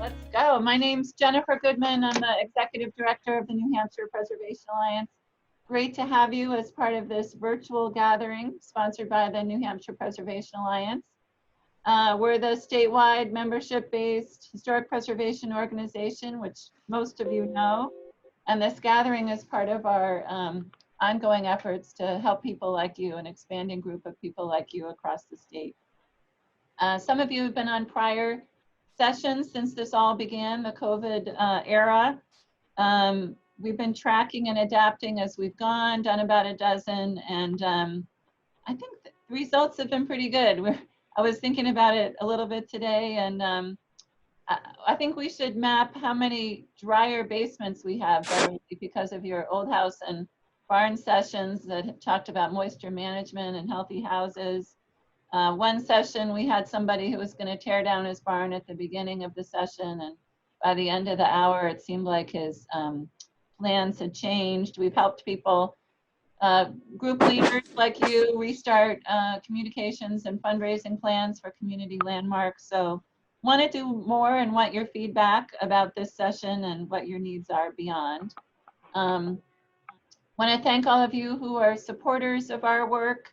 Let's go. My name's Jennifer Goodman. I'm the Executive Director of the New Hampshire Preservation Alliance. Great to have you as part of this virtual gathering sponsored by the New Hampshire Preservation Alliance. We're the statewide membership-based historic preservation organization, which most of you know. And this gathering is part of our ongoing efforts to help people like you, an expanding group of people like you across the state. Some of you have been on prior sessions since this all began, the COVID era. We've been tracking and adapting as we've gone, done about a dozen, and I think the results have been pretty good. I was thinking about it a little bit today, and I think we should map how many drier basements we have because of your old house and barn sessions that talked about moisture management and healthy houses. One session, we had somebody who was going to tear down his barn at the beginning of the session, and by the end of the hour, it seemed like his plans had changed. We've helped people, group leaders like you, restart communications and fundraising plans for community landmarks. So want to do more and want your feedback about this session and what your needs are beyond. Want to thank all of you who are supporters of our work.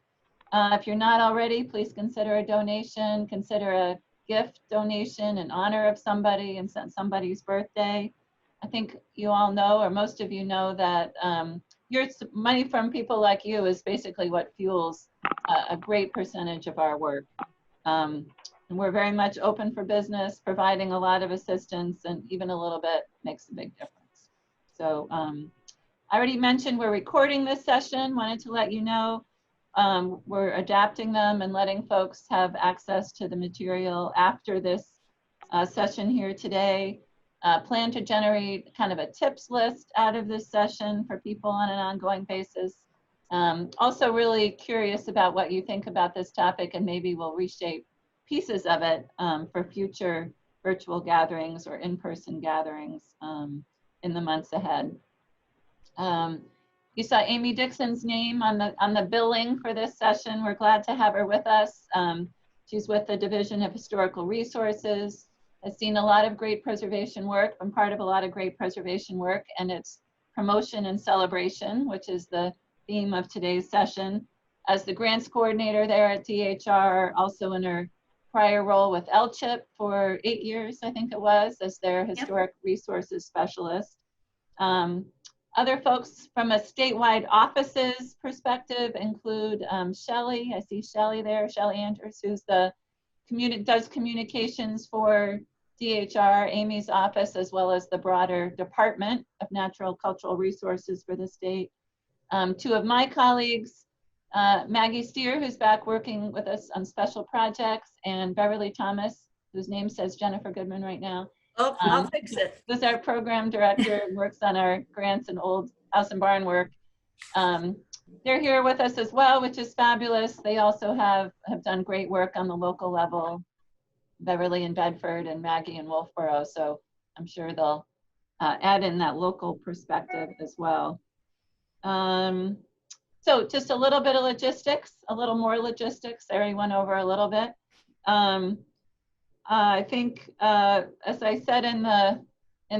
If you're not already, please consider a donation, consider a gift donation in honor of somebody and somebody's birthday. I think you all know, or most of you know, that your money from people like you is basically what fuels a great percentage of our work. And we're very much open for business, providing a lot of assistance, and even a little bit makes a big difference. So I already mentioned we're recording this session, wanted to let you know. We're adapting them and letting folks have access to the material after this session here today. Plan to generate kind of a tips list out of this session for people on an ongoing basis. Also really curious about what you think about this topic, and maybe we'll reshape pieces of it for future virtual gatherings or in-person gatherings in the months ahead. You saw Amy Dixon's name on the billing for this session. We're glad to have her with us. She's with the Division of Historical Resources, has seen a lot of great preservation work, been part of a lot of great preservation work, and it's promotion and celebration, which is the theme of today's session. As the grants coordinator there at DHR, also in her prior role with LCHIP for 8 years, I think it was, as their historic resources specialist. Other folks from a statewide offices perspective include Shelley. I see Shelley there, Shelley Andrews, who's the does communications for DHR, Amy's office, as well as the broader Department of Natural Cultural Resources for the state. Two of my colleagues, Maggie Steer, who's back working with us on special projects, and Beverly Thomas, whose name says Jennifer Goodman right now. Oh, I'll fix it. Who's our program director and works on our grants and old house and barn work. They're here with us as well, which is fabulous. They also have done great work on the local level, Beverly in Bedford and Maggie in Wolfboro. So I'm sure they'll add in that local perspective as well. So just a little bit of logistics, a little more logistics. I already went over a little bit. I think, as I said in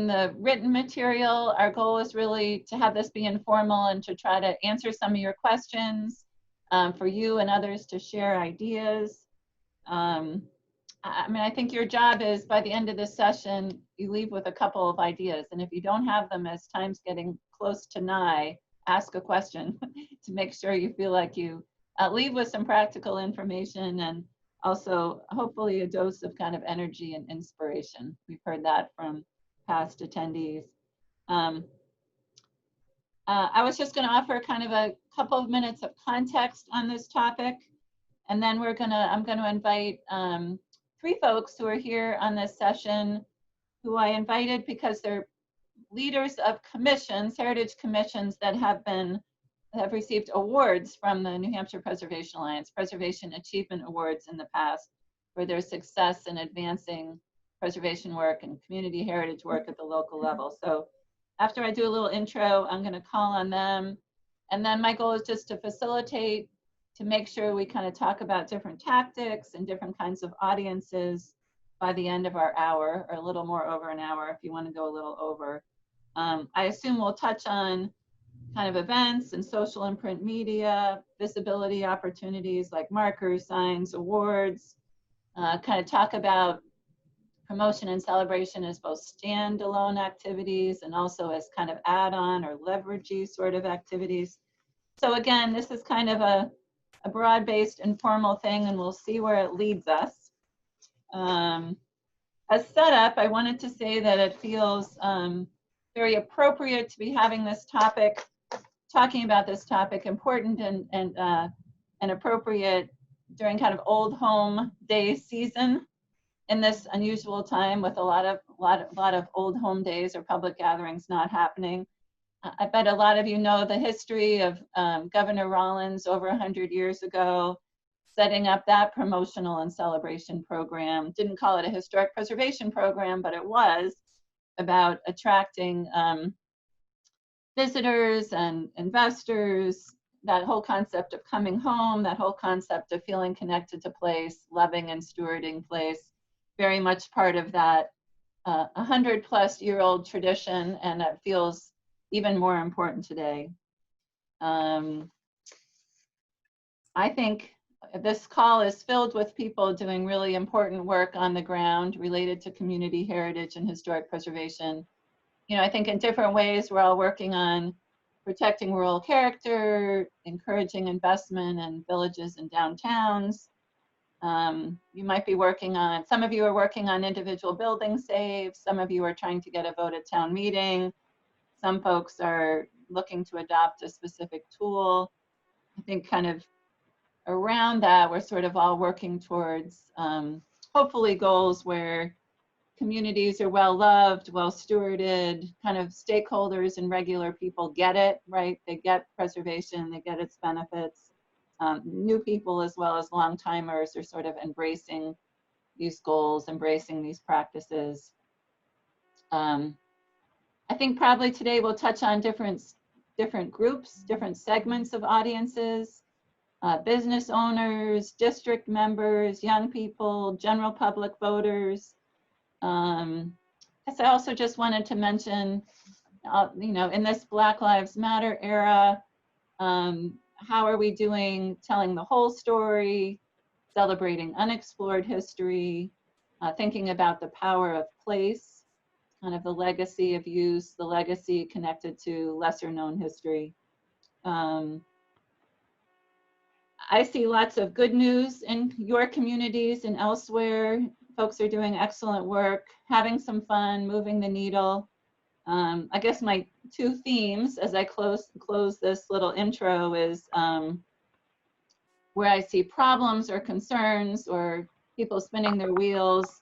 the written material, our goal is really to have this be informal and to try to answer some of your questions, for you and others to share ideas. I mean, I think your job is, by the end of this session, you leave with a couple of ideas. And if you don't have them as time's getting close to nigh, ask a question to make sure you feel like you leave with some practical information, and also hopefully a dose of kind of energy and inspiration. We've heard that from past attendees. I was just going to offer kind of a couple of minutes of context on this topic, and then I'm going to invite 3 folks who are here on this session, who I invited because they're leaders of commissions, heritage commissions, that have received awards from the New Hampshire Preservation Alliance, Preservation Achievement Awards in the past, for their success in advancing preservation work and community heritage work at the local level. So after I do a little intro, I'm going to call on them. And then my goal is just to facilitate, to make sure we kind of talk about different tactics and different kinds of audiences by the end of our hour, or a little more over an hour if you want to go a little over. I assume we'll touch on kind of events and social and print media, visibility opportunities like markers, signs, awards, kind of talk about promotion and celebration as both standalone activities and also as kind of add-on or leveragey sort of activities. So again, this is kind of a broad-based informal thing, and we'll see where it leads us. As setup, I wanted to say that it feels very appropriate to be having this topic, talking about this topic, important and appropriate during kind of old home day season in this unusual time with a lot of old home days or public gatherings not happening. I bet a lot of you know the history of Governor Rollins over 100 years ago, setting up that promotional and celebration program. Didn't call it a historic preservation program, but it was about attracting visitors and investors, that whole concept of coming home, that whole concept of feeling connected to place, loving and stewarding place, very much part of that 100-plus-year-old tradition, and it feels even more important today. I think this call is filled with people doing really important work on the ground related to community heritage and historic preservation. You know, I think in different ways we're all working on protecting rural character, encouraging investment in villages and downtowns. You might be working on, some of you are working on individual building saves, some of you are trying to get a vote at town meeting, some folks are looking to adopt a specific tool. I think kind of around that, we're sort of all working towards hopefully goals where communities are well loved, well stewarded, kind of stakeholders and regular people get it, right? They get preservation, they get its benefits. New people as well as long timers are sort of embracing these goals, embracing these practices. I think probably today we'll touch on different groups, different segments of audiences, business owners, district members, young people, general public voters. I also just wanted to mention, you know, in this Black Lives Matter era, how are we doing telling the whole story, celebrating unexplored history, thinking about the power of place, kind of the legacy of use, the legacy connected to lesser known history. I see lots of good news in your communities and elsewhere. Folks are doing excellent work, having some fun, moving the needle. I guess my two themes as I close this little intro is where I see problems or concerns or people spinning their wheels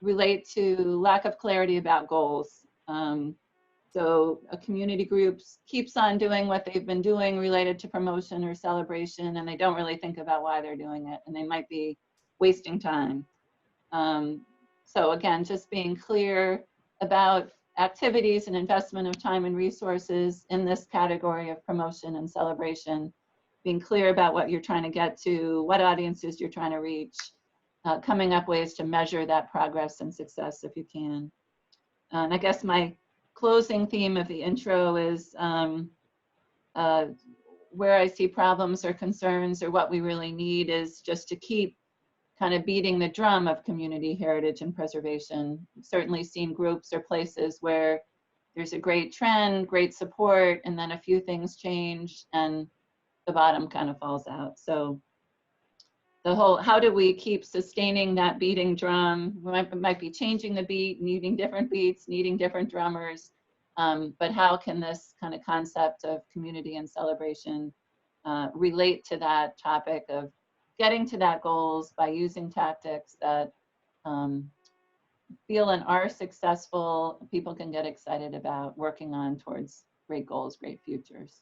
relate to lack of clarity about goals. So a community group keeps on doing what they've been doing related to promotion or celebration, and they don't really think about why they're doing it, and they might be wasting time. So again, just being clear about activities and investment of time and resources in this category of promotion and celebration, being clear about what you're trying to get to, what audiences you're trying to reach, coming up ways to measure that progress and success if you can. And I guess my closing theme of the intro is where I see problems or concerns or what we really need is just to keep kind of beating the drum of community heritage and preservation. We've certainly seen groups or places where there's a great trend, great support, and then a few things change and the bottom kind of falls out. So the whole, how do we keep sustaining that beating drum? We might be changing the beat, needing different beats, needing different drummers, but how can this kind of concept of community and celebration relate to that topic of getting to that goals by using tactics that feel and are successful, people can get excited about working on towards great goals, great futures.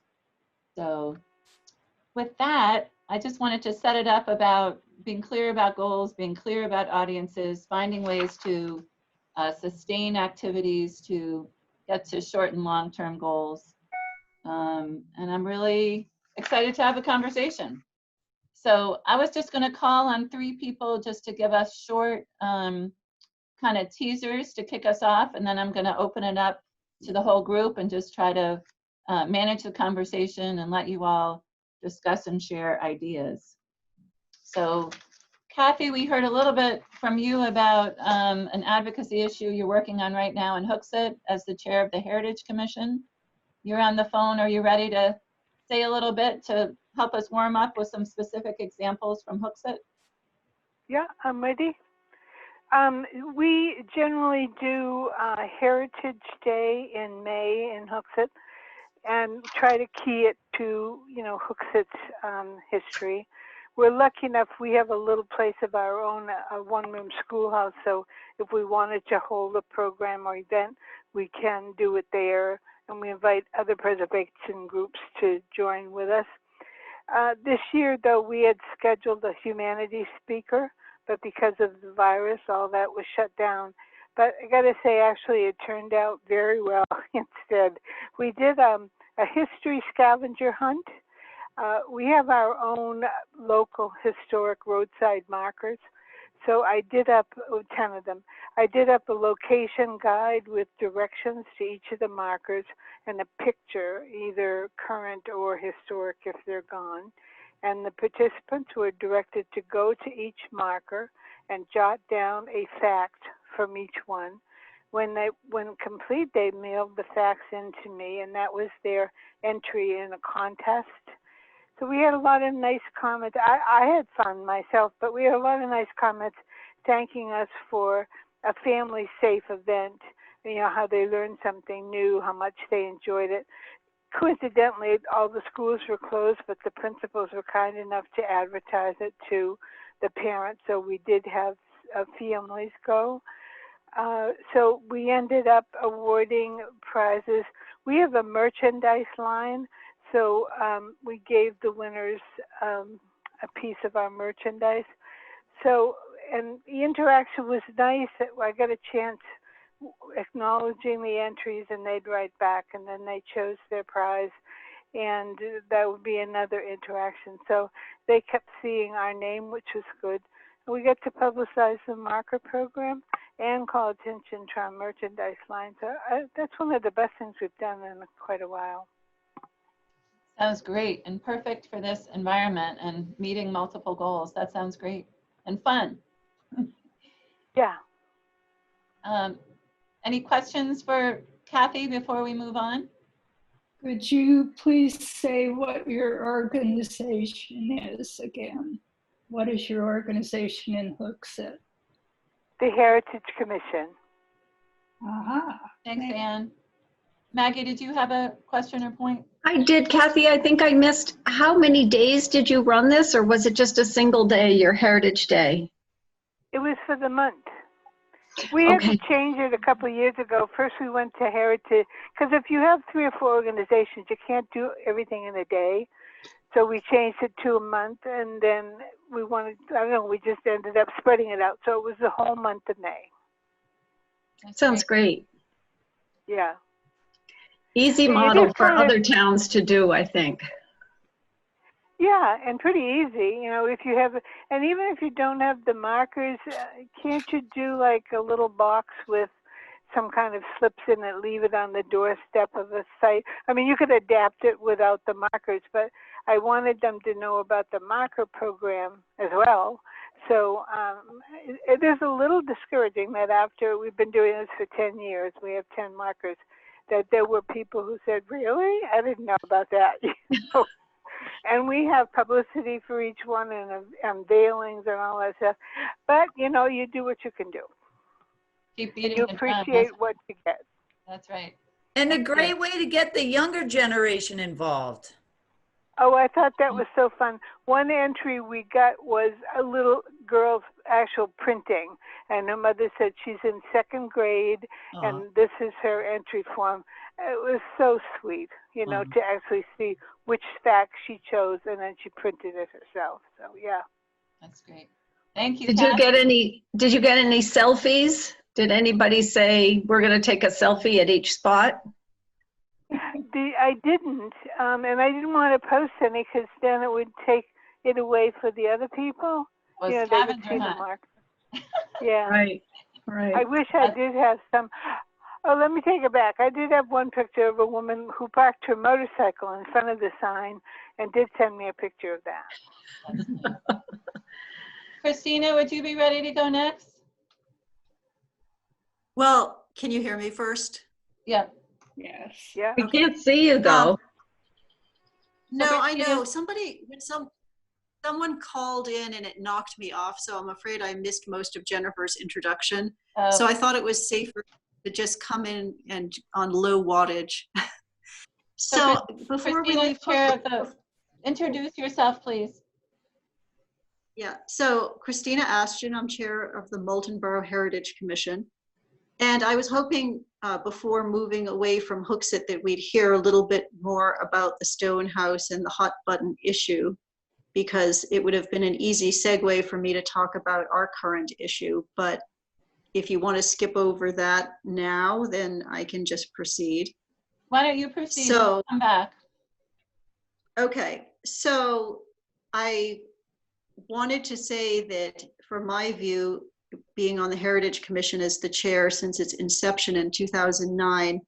So with that, I just wanted to set it up about being clear about goals, being clear about audiences, finding ways to sustain activities to get to short and long-term goals. And I'm really excited to have a conversation. So I was just going to call on 3 people just to give us short kind of teasers to kick us off, and then I'm going to open it up to the whole group and just try to manage the conversation and let you all discuss and share ideas. So Kathy, we heard a little bit from you about an advocacy issue you're working on right now in Hooksett as the chair of the Heritage Commission. You're on the phone. Are you ready to say a little bit to help us warm up with some specific examples from Hooksett? Yeah, I'm ready. We generally do Heritage Day in May in Hooksett and try to key it to, Hooksett's history. We're lucky enough, we have a little place of our own, a one-room schoolhouse, so if we wanted to hold a program or event, we can do it there, and we invite other preservation groups to join with us. This year, though, we had scheduled a humanities speaker, but because of the virus, all that was shut down. But I gotta say, actually, it turned out very well instead. We did a history scavenger hunt. We have our own local historic roadside markers. So I did up 10 of them. I did up a location guide with directions to each of the markers and a picture, either current or historic if they're gone. And the participants were directed to go to each marker and jot down a fact from each one. When complete, they mailed the facts in to me, and that was their entry in a contest. So we had a lot of nice comments. I had fun myself, but we had a lot of nice comments thanking us for a family-safe event, how they learned something new, how much they enjoyed it. Coincidentally, all the schools were closed, but the principals were kind enough to advertise it to the parents, so we did have families go. So we ended up awarding prizes. We have a merchandise line, so we gave the winners a piece of our merchandise. So, and the interaction was nice. I got a chance acknowledging the entries, and they'd write back, and then they chose their prize, and that would be another interaction. So they kept seeing our name, which was good. And we got to publicize the marker program and call attention to our merchandise line. So that's one of the best things we've done in quite a while. Sounds great and perfect for this environment and meeting multiple goals. That sounds great and fun. Yeah. Any questions for Kathy before we move on? Could you please say what your organization is again? What is your organization in Hooksett? The Heritage Commission. Aha. Thanks, Anne. Maggie, did you have a question or point? I did, Kathy. I think I missed, how many days did you run this, or was it just a single day, your Heritage Day? It was for the month. We had Okay. to change it a couple of years ago. First we went to Heritage, because if you have 3 or 4 organizations, you can't do everything in a day. So we changed it to a month, and then we wanted, we just ended up spreading it out. So it was the whole month of May. That's Sounds great. Yeah. Easy It model is for kind of- other towns to do, I think. Yeah, and pretty easy, if you have, and even if you don't have the markers, can't you do like a little box with some kind of slips in it, leave it on the doorstep of a site? I mean, you could adapt it without the markers, but I wanted them to know about the marker program as well. So it is a little discouraging that after we've been doing this for 10 years, we have 10 markers, that there were people who said, really? I didn't know about that. And we have publicity for each one and unveilings and all that stuff. But, you do what you can do. Keep And beating you the drum. appreciate what you get. That's right. And a great way to get the younger generation involved. Oh, I thought that was so fun. One entry we got was a little girl's actual printing. And her mother said she's in 2nd grade, and this is her entry form. It was so sweet, to actually see which fact she chose, and then she printed it herself. So, yeah. That's great. Thank you, Did you Kathy. get any selfies? Did anybody say, we're going to take a selfie at each spot? I didn't, and I didn't want to post any because then it would take it away for the other people. Was They would scavenger see the hunt. mark. Yeah. Right. I Right. wish I did have some. Oh, let me take it back. I did have one picture of a woman who parked her motorcycle in front of the sign and did send me a picture of that. Christina, would you be ready to go next? Well, can you hear me first? Yeah. Yes. Yeah. We can't see you though. No, I Christina- know. Someone called in and it knocked me off, so I'm afraid I missed most of Jennifer's introduction. So I thought it was safer to just come in and on low wattage. So before we Christina, leave, chair of the, introduce yourself, please. yeah. So Christina Ashton, I'm chair of the Moulton Borough Heritage Commission. And I was hoping before moving away from Hooksett that we'd hear a little bit more about the stone house and the hot button issue, because it would have been an easy segue for me to talk about our current issue. But if you want to skip over that now, then I can just proceed. Why don't you proceed? So- And come back. Okay, so I wanted to say that from my view, being on the Heritage Commission as the chair since its inception in 2009,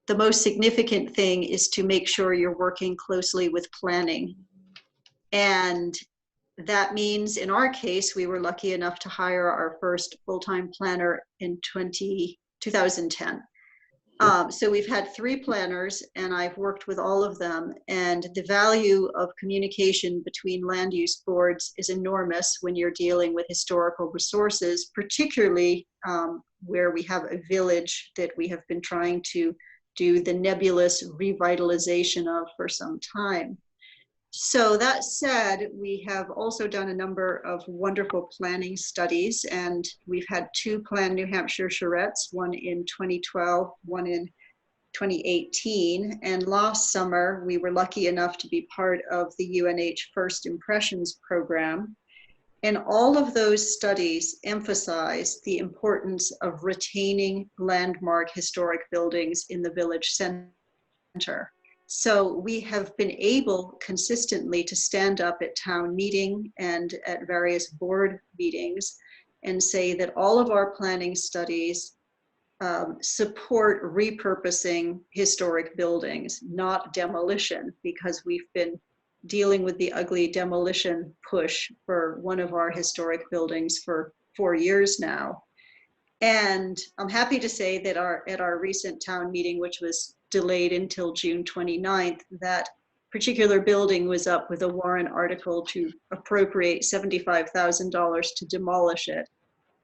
the most significant thing is to make sure you're working closely with planning. And that means in our case, we were lucky enough to hire our first full-time planner in 2010. So we've had 3 planners and I've worked with all of them, and the value of communication between land use boards is enormous when you're dealing with historical resources, particularly where we have a village that we have been trying to do the nebulous revitalization of for some time. So that said, we have also done a number of wonderful planning studies, and we've had 2 planned New Hampshire charrettes, one in 2012, one in 2018. And last summer, we were lucky enough to be part of the UNH First Impressions program. And all of those studies emphasize the importance of retaining landmark historic buildings in the village center. So we have been able consistently to stand up at town meeting and at various board meetings and say that all of our planning studies support repurposing historic buildings, not demolition, because we've been dealing with the ugly demolition push for one of our historic buildings for 4 years now. And I'm happy to say that at our recent town meeting, which was delayed until June 29th, that particular building was up with a warrant article to appropriate $75,000 to demolish it.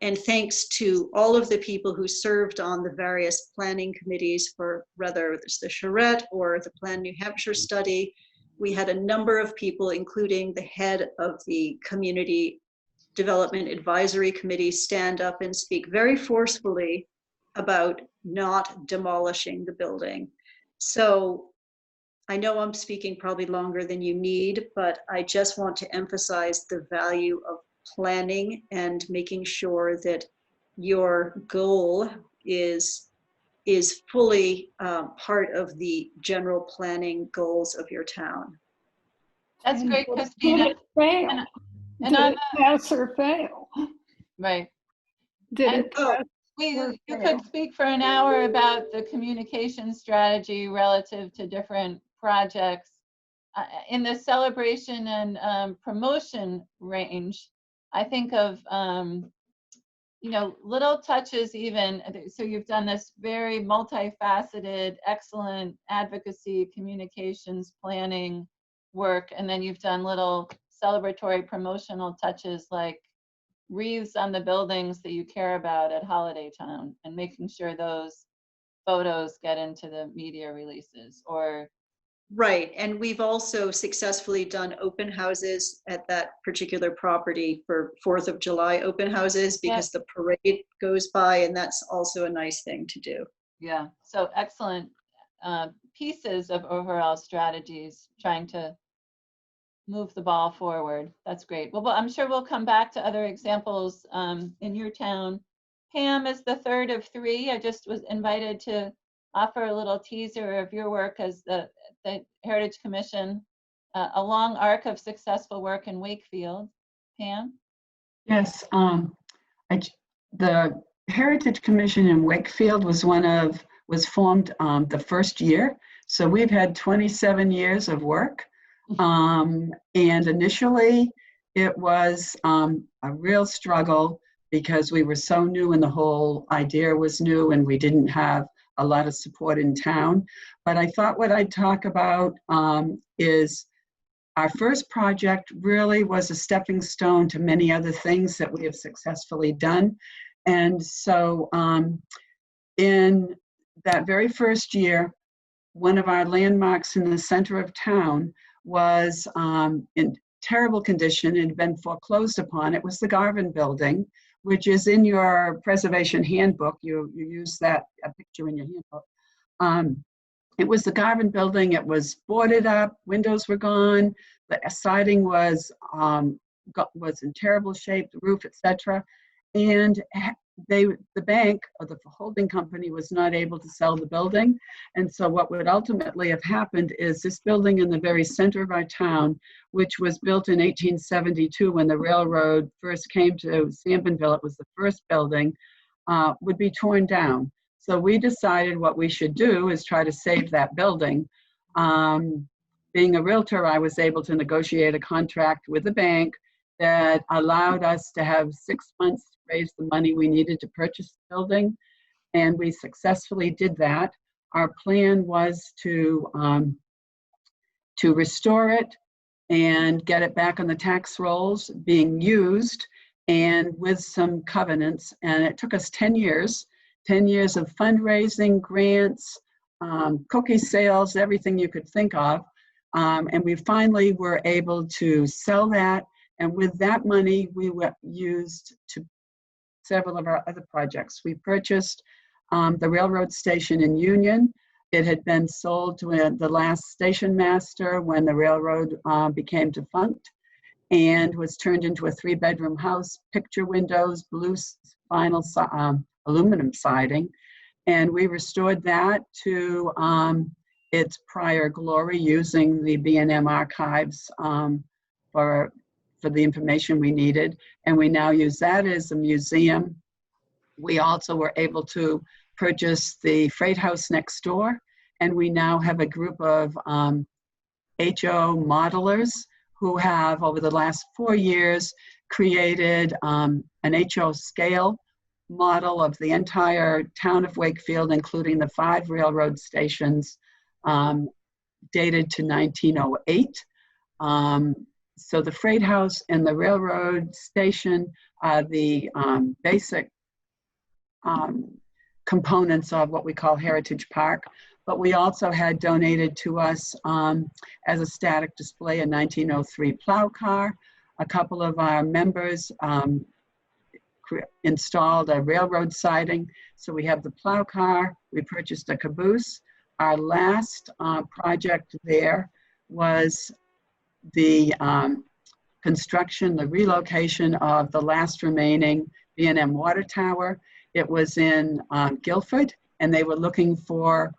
And thanks to all of the people who served on the various planning committees for whether it's the charrette or the Plan New Hampshire study, we had a number of people, including the head of the Community Development Advisory Committee, stand up and speak very forcefully about not demolishing the building. So I know I'm speaking probably longer than you need, but I just want to emphasize the value of planning and making sure that your goal is fully part of the general planning goals of your town. That's great, Did Christina. it fail? And Did I'm it pass or fail? right. Did And- it pass? You could speak for an hour about the communication strategy relative to different projects. In the celebration and promotion range, I think of, little touches even. So you've done this very multifaceted, excellent advocacy, communications, planning work. And then you've done little celebratory promotional touches like wreaths on the buildings that you care about at Holiday Town and making sure those photos get into the media releases or. Right, and we've also successfully done open houses at that particular property for 4th of July open houses because the parade goes by, and that's also a nice thing to do. Yeah, so excellent pieces of overall strategies trying to move the ball forward. That's great. Well, I'm sure we'll come back to other examples in your town. Pam is the 3rd of 3. I just was invited to offer a little teaser of your work as the Heritage Commission, a long arc of successful work in Wakefield. Pam? Yes, the Heritage Commission in Wakefield was formed the first year. So we've had 27 years of work. And initially it was a real struggle because we were so new and the whole idea was new and we didn't have a lot of support in town. But I thought what I'd talk about is our first project really was a stepping stone to many other things that we have successfully done. And so in that very first year, one of our landmarks in the center of town was in terrible condition and had been foreclosed upon. It was the Garvin Building, which is in your preservation handbook. You use that a picture in your handbook. It was the Garvin Building. It was boarded up, windows were gone, the siding was in terrible shape, the roof, etc. And the bank or the holding company was not able to sell the building. And so what would ultimately have happened is this building in the very center of our town, which was built in 1872 when the railroad first came to Steubenville, it was the first building, would be torn down. So we decided what we should do is try to save that building. Being a realtor, I was able to negotiate a contract with the bank that allowed us to have 6 months to raise the money we needed to purchase the building, and we successfully did that. Our plan was to restore it and get it back on the tax rolls being used and with some covenants, and it took us 10 years of fundraising, grants, cookie sales, everything you could think of, and we finally were able to sell that. And with that money, we used to several of our other projects. We purchased the railroad station in Union. It had been sold to the last station master when the railroad became defunct and was turned into a 3-bedroom house, picture windows, blue vinyl aluminum siding. And we restored that to its prior glory using the B&M archives for the information we needed, and we now use that as a museum. We also were able to purchase the freight house next door, and we now have a group of HO modelers who have, over the last 4 years, created an HO scale model of the entire town of Wakefield, including the 5 railroad stations, dated to 1908. So the freight house and the railroad station are the basic components of what we call Heritage Park. But we also had donated to us as a static display a 1903 Plow Car. A couple of our members installed a railroad siding. So we have the Plow Car. We purchased a caboose. Our last project there was the construction, the relocation of the last remaining B&M water tower. It was in Guilford, and they were looking for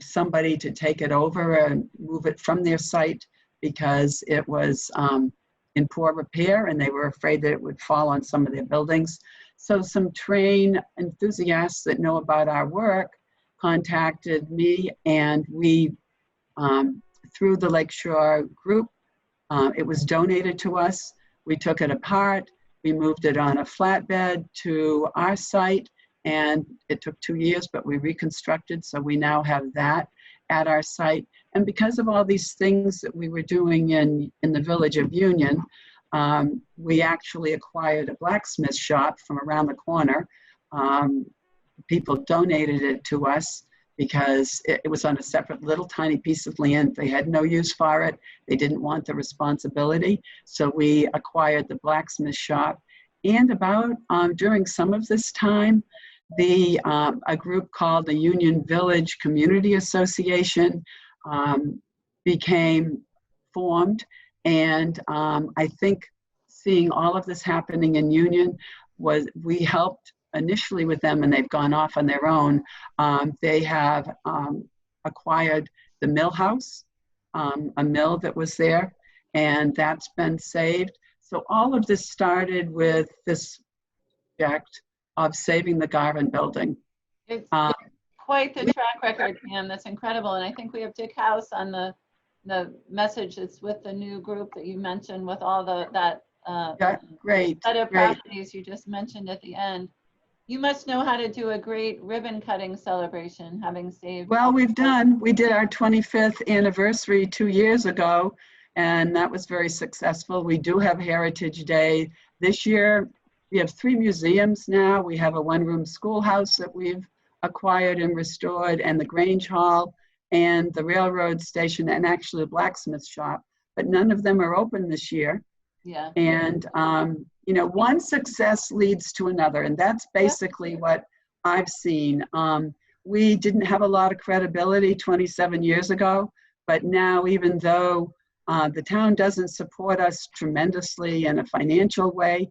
somebody to take it over and move it from their site because it was in poor repair and they were afraid that it would fall on some of their buildings. So some train enthusiasts that know about our work contacted me, and we, through the Lakeshore group, it was donated to us. We took it apart. We moved it on a flatbed to our site, and it took 2 years, but we reconstructed, so we now have that at our site. And because of all these things that we were doing in the village of Union, we actually acquired a blacksmith shop from around the corner. People donated it to us because it was on a separate little tiny piece of land. They had no use for it. They didn't want the responsibility. So we acquired the blacksmith shop. And about during some of this time, a group called the Union Village Community Association became formed. And I think seeing all of this happening in Union we helped initially with them, and they've gone off on their own. They have acquired the mill house, a mill that was there, and that's been saved. So all of this started with this project of saving the Garvin building. It's Um, quite the track record, Pam. That's incredible. And I think we have Dick House on the message that's with the new group that you mentioned with all that Yeah, great, set of great. properties you just mentioned at the end. You must know how to do a great ribbon cutting celebration, having saved. Well, we did our 25th anniversary 2 years ago, and that was very successful. We do have Heritage Day this year. We have 3 museums now. We have a one-room schoolhouse that we've acquired and restored, and the Grange Hall, and the railroad station, and actually a blacksmith shop. But none of them are open this year. Yeah. And, you know, one success leads to another. And that's basically what I've seen. We didn't have a lot of credibility 27 years ago, but now even though the town doesn't support us tremendously in a financial way,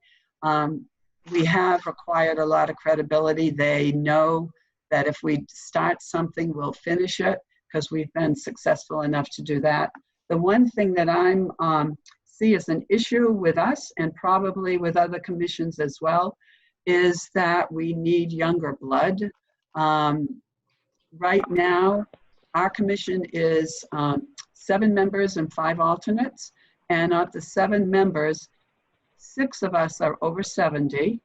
we have acquired a lot of credibility. They know that if we start something, we'll finish it because we've been successful enough to do that. The one thing that I'm see as an issue with us and probably with other commissions as well is that we need younger blood. Right now, our commission is 7 members and 5 alternates, and of the 7 members, 6 of us are over 70,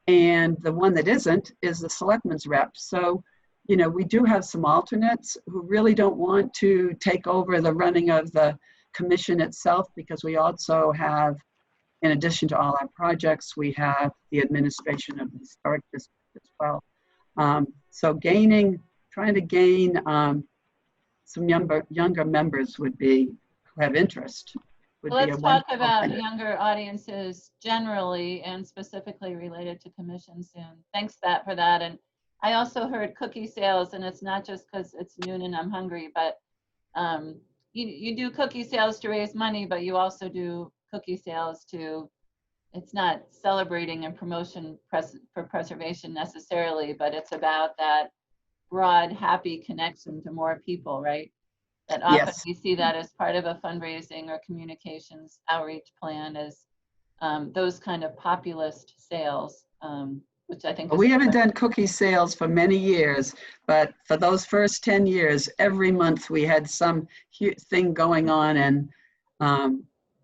and the one that isn't is the selectman's rep. So, you know, we do have some alternates who really don't want to take over the running of the commission itself, because we also have, in addition to all our projects, we have the administration of the historic district as well. So trying to gain some younger members who have interest. Well, let's talk about younger audiences generally and specifically related to commission soon. Thanks for that. And I also heard cookie sales, and it's not just because it's noon and I'm hungry, but you do cookie sales to raise money, but you also do cookie sales it's not celebrating and promotion for preservation necessarily, but it's about that broad, happy connection to more people, right? That often Yes. you see that as part of a fundraising or communications outreach plan as those kind of populist sales, which I think We haven't done cookie sales for many years, but for those first 10 years, every month we had some thing going on. And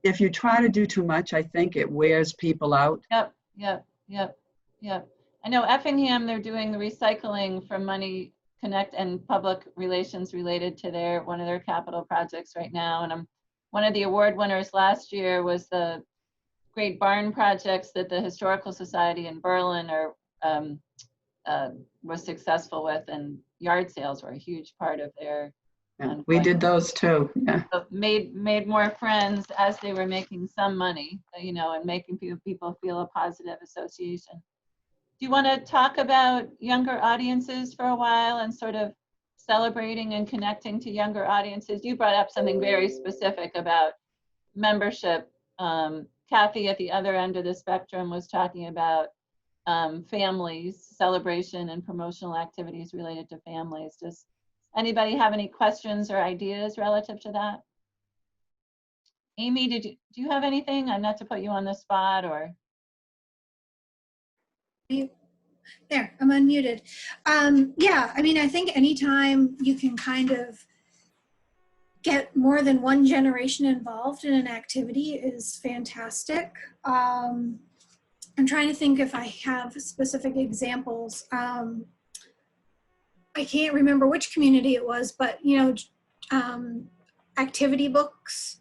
if you try to do too much, I think it wears people out. Yep. I know Effingham, they're doing the recycling for Money Connect and public relations related to one of their capital projects right now. And one of the award winners last year was the great barn projects that the Historical Society in Berlin was successful with, and yard sales were a huge part of their. Yeah, we did those too. Yeah. Made more friends as they were making some money, you know, and making people feel a positive association. Do you want to talk about younger audiences for a while and sort of celebrating and connecting to younger audiences? You brought up something very specific about membership. Kathy at the other end of the spectrum was talking about families, celebration and promotional activities related to families. Does anybody have any questions or ideas relative to that? Amy, do you have anything? I'm not to put you on the spot or. There, I'm unmuted. Yeah, I mean, I think anytime you can kind of get more than one generation involved in an activity is fantastic. I'm trying to think if I have specific examples. I can't remember which community it was, but you know, activity books.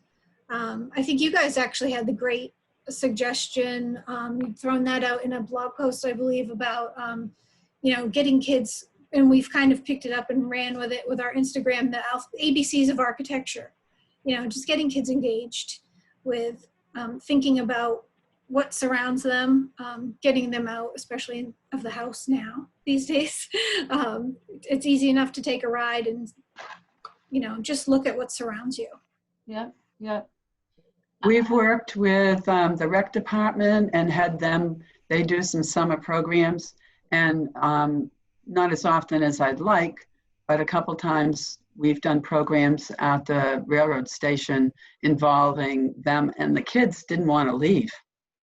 I think you guys actually had the great suggestion, you'd thrown that out in a blog post, I believe, about you know, getting kids, and we've kind of picked it up and ran with it with our Instagram, the ABCs of architecture. You know, just getting kids engaged with thinking about what surrounds them, getting them out, especially of the house now these days. It's easy enough to take a ride and, you know, just look at what surrounds you. Yeah. We've worked with the rec department and had them, they do some summer programs, and not as often as I'd like, but a couple times we've done programs at the railroad station involving them, and the kids didn't want to leave.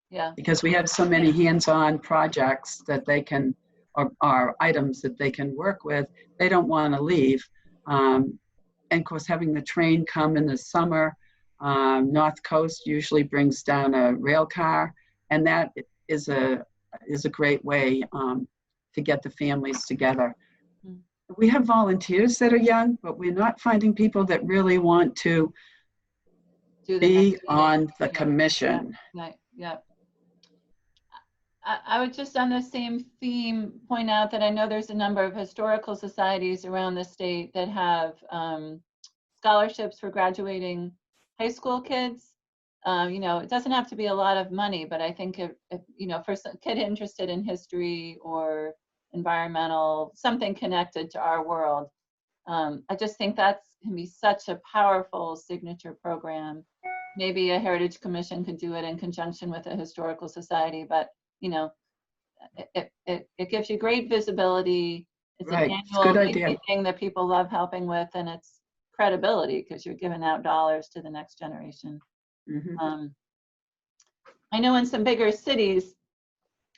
Yeah. because we have so many hands-on projects that they can, or items that they can work with. They don't want to leave. And of course, having the train come in the summer, North Coast usually brings down a rail car, and that is a great way to get the families together. Mm. We have volunteers that are young, but we're not finding people that really want to Do the be next on meeting. the Yeah. commission. Right, yeah. I would just on the same theme point out that I know there's a number of historical societies around the state that have scholarships for graduating high school kids. You know, it doesn't have to be a lot of money, but I think if you know, for a kid interested in history or environmental, something connected to our world, I just think that can be such a powerful signature program. Maybe a Heritage Commission could do it in conjunction with a historical society, but you know, it gives you great visibility. It's Right, an it's a good annual idea. thing that people love helping with, and it's credibility because you're giving out dollars to the next generation. Mhm. I know in some bigger cities,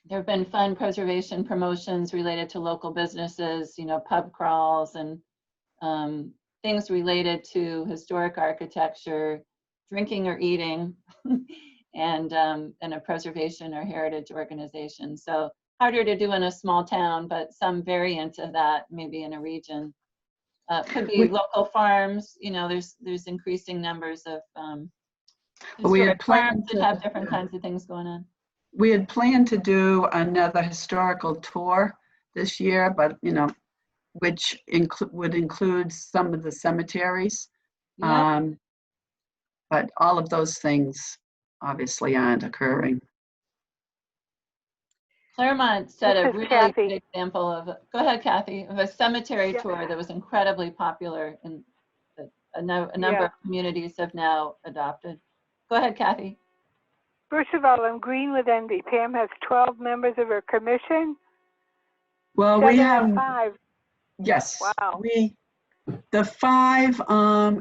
there have been fund preservation promotions related to local businesses, you know, pub crawls and things related to historic architecture, drinking or eating, and a preservation or heritage organization. So harder to do in a small town, but some variant of that maybe in a region. Could be local farms. You know, there's increasing numbers of We had historic farms planned that have different kinds of things going on. We had planned to do another historical tour this year, but you know, which would include some of the cemeteries. Yeah. But all of those things obviously aren't occurring. Claremont set This a is really Kathy. good example of, go ahead, Kathy, of a cemetery Yeah. tour that was incredibly popular and that a number Yeah. of communities have now adopted. Go ahead, Kathy. First of all, I'm green with envy. Pam has 12 members of her commission. Well, 7 we or have 5. yes, Wow. the 5,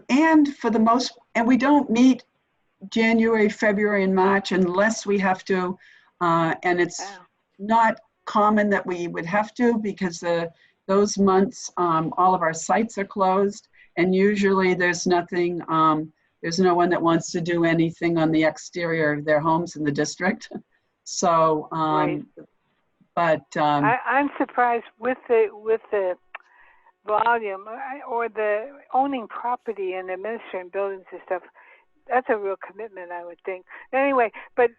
and for the most, and we don't meet January, February, and March unless we have to, and it's Wow. not common that we would have to because those months all of our sites are closed, and usually there's nothing, there's no one that wants to do anything on the exterior of their homes in the district. So, Right. but I'm surprised with the volume or the owning property and administering buildings and stuff. That's a real commitment, I would think. Anyway, but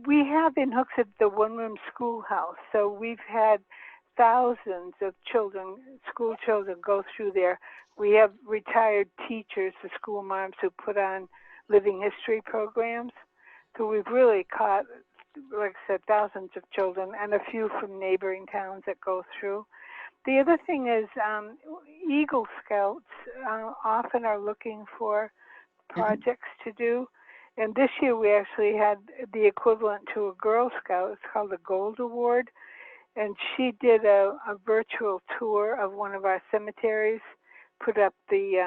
we have in Hooksett the one-room schoolhouse, so we've had thousands of children, school children, go through there. We have retired teachers, the school moms, who put on living history programs. So we've really caught, like I said, thousands of children and a few from neighboring towns that go through. The other thing is Eagle Scouts often are looking for projects to do. And this year we actually had the equivalent to a Girl Scout. It's called a Gold Award. And she did a virtual tour of one of our cemeteries, put up the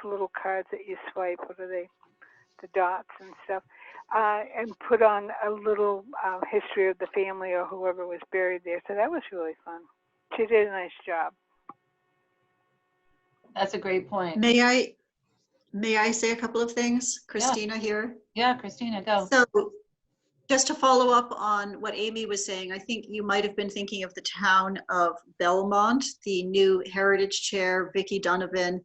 little cards that you swipe, what are they, the dots and stuff, and put on a little history of the family or whoever was buried there. So that was really fun. She did a nice job. That's a great point. May I say a couple of things? Christina here. Yeah, Christina, go. So just to follow up on what Amy was saying, I think you might have been thinking of the town of Belmont. The new Heritage Chair, Vicki Donovan,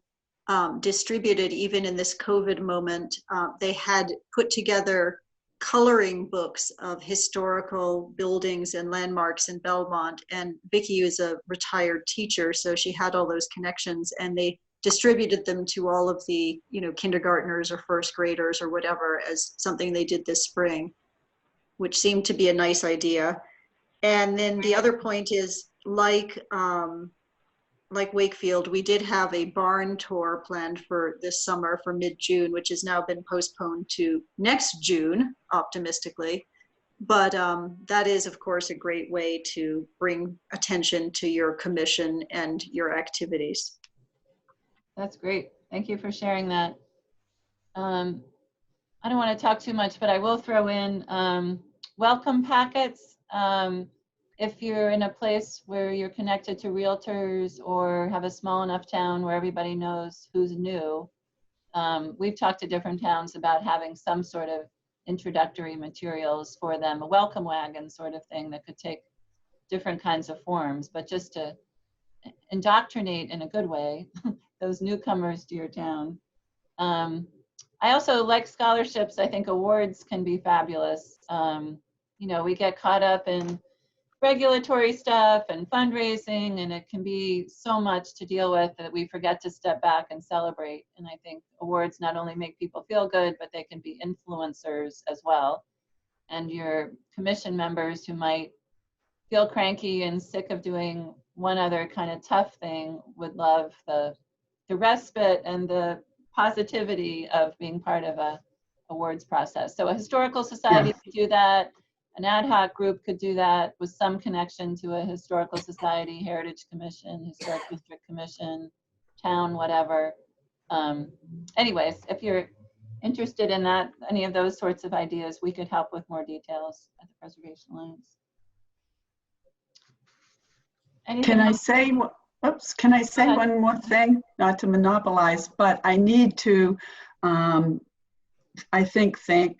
distributed, even in this COVID moment, they had put together coloring books of historical buildings and landmarks in Belmont. And Vicki is a retired teacher, so she had all those connections, and they distributed them to all of the, you know, kindergartners or first graders or whatever as something they did this spring, which seemed to be a nice idea. And then the other point is, like Wakefield, we did have a barn tour planned for this summer for mid-June, which has now been postponed to next June, optimistically. But that is, of course, a great way to bring attention to your commission and your activities. That's great. Thank you for sharing that. I don't want to talk too much, but I will throw in welcome packets. If you're in a place where you're connected to realtors or have a small enough town where everybody knows who's new, we've talked to different towns about having some sort of introductory materials for them, a welcome wagon sort of thing that could take different kinds of forms, but just to indoctrinate in a good way those newcomers to your town. I also like scholarships. I think awards can be fabulous. You know, we get caught up in regulatory stuff and fundraising, and it can be so much to deal with that we forget to step back and celebrate. And I think awards not only make people feel good, but they can be influencers as well. And your commission members who might feel cranky and sick of doing one other kind of tough thing would love the respite and the positivity of being part of a awards process. So a historical society could do that. An ad hoc group could do that with some connection to a historical society, heritage commission, historic district commission, town, whatever. Anyways, if you're interested in that, any of those sorts of ideas, we could help with more details at the Preservation Alliance. Can I say, can I say ahead. one more thing? Not to monopolize, but I need to, I think, thank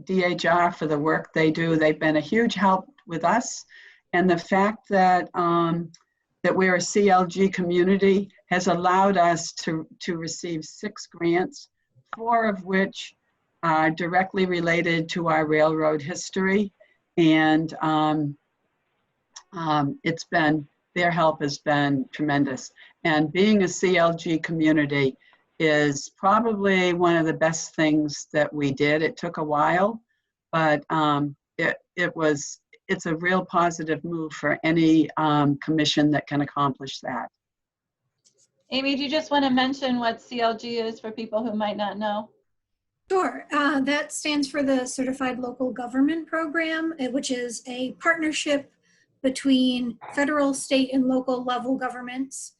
DHR for the work they do. They've been a huge help with us. And the fact that, that we're a CLG community has allowed us to receive 6 grants, 4 of which are directly related to our railroad history. And it's been, their help has been tremendous. And being a CLG community is probably one of the best things that we did. It took a while, but it's a real positive move for any commission that can accomplish that. Amy, do you just want to mention what CLG is for people who might not know? Sure. That stands for the Certified Local Government Program, which is a partnership between federal, state, and local level governments.